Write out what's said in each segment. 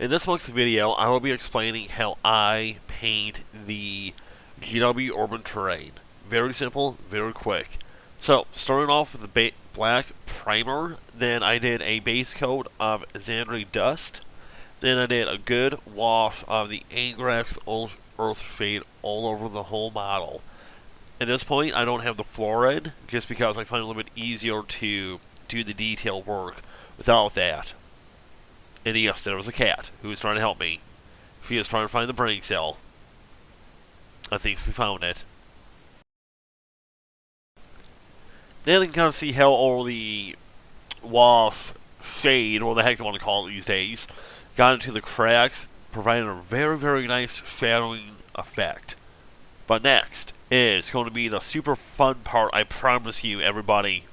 In this month's video, I will be explaining how I paint the GW Urban Terrain. Very simple, very quick. So, starting off with the black primer, then I did a base coat of Zandri dust, then I did a good wash of the Agrax Earthshade all over the whole model. At this point, I don't have the fluoride, just because I find it a little bit easier to do the detail work without that. And yes, there was a cat who was trying to help me. She was trying to find the brain cell. I think she found it. Then you can kind of see how all the wash shade, or the heck you want to call it these days, got into the cracks, providing a very, very nice shadowing effect. But next is going to be the super fun part, I promise you, everybody.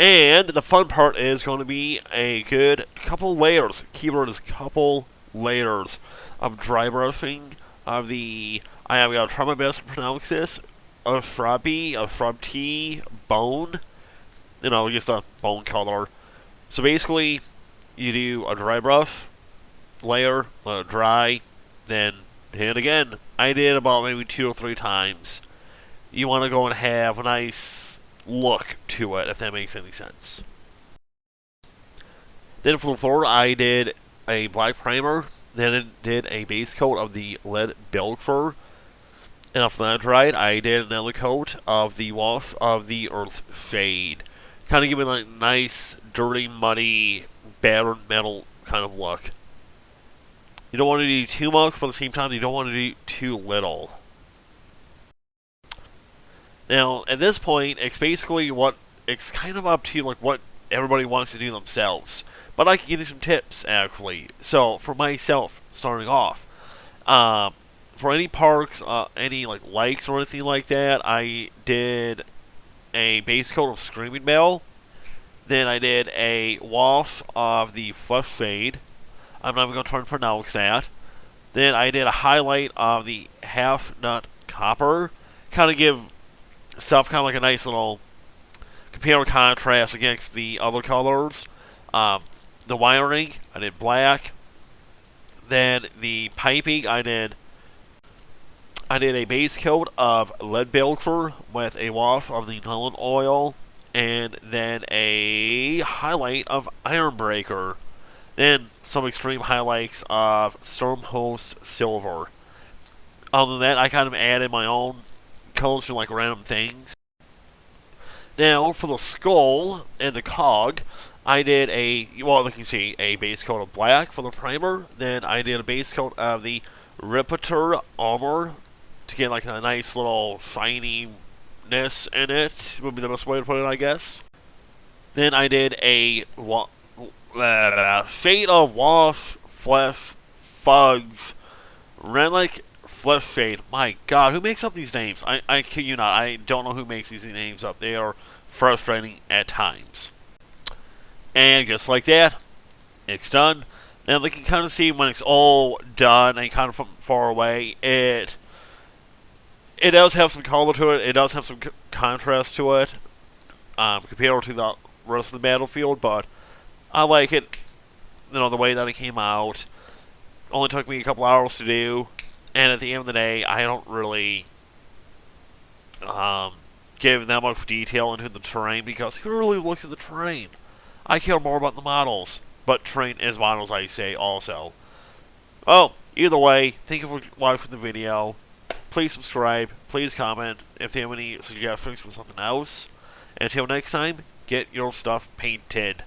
And the fun part is going to be a good couple layers. Keyword is couple layers of dry brushing of the. I have got to try my best to pronounce this. A shrub tea bone. You know, just a bone color. So basically, you do a dry brush layer, let it dry, then hit it again. I did about maybe 2 or 3 times. You want to go and have a nice look to it, if that makes any sense. Then for the floor, I did a black primer, then I did a base coat of the Leadbelcher, and after that dried, I did another coat of the wash of the Earthshade. Kind of giving a nice, dirty, muddy, battered metal kind of look. You don't want to do too much, but at the same time, you don't want to do too little. Now, at this point, it's basically it's kind of up to like what everybody wants to do themselves. But I can give you some tips, actually. So, for myself, starting off, for any parks, any like likes or anything like that, I did a base coat of Screaming Bell. Then I did a wash of the Flesh Shade. I'm not even going to try and pronounce that. Then I did a highlight of the Half Nut Copper. Kind of give stuff kind of like a nice little compare contrast against the other colors. The wiring, I did black. Then the piping, I did a base coat of Leadbelcher with a wash of the Nuln oil, and then a highlight of Ironbreaker. Then some extreme highlights of Stormhost Silver. Other than that, I kind of added my own colors to like random things. Now, for the skull and the cog, I did well, you can see, a base coat of black for the primer. Then I did a base coat of the Retributor Armour to get like a nice little shininess in it, would be the best way to put it, I guess. Then I did a shade of wash flesh fudge relic Flesh Shade. My god, who makes up these names? I kid you not, I don't know who makes these names up. They are frustrating at times. And just like that, it's done. Now we can kind of see when it's all done and kind of from far away, it does have some color to it. It does have some contrast to it compared to the rest of the battlefield, but I like it, you know, the way that it came out. Only took me a couple hours to do. And at the end of the day, I don't really give that much detail into the terrain, because who really looks at the terrain? I care more about the models. But terrain is models, I say, also. Oh, either way, thank you for watching the video. Please subscribe. Please comment if you have any suggestions for something else. And until next time, get your stuff painted.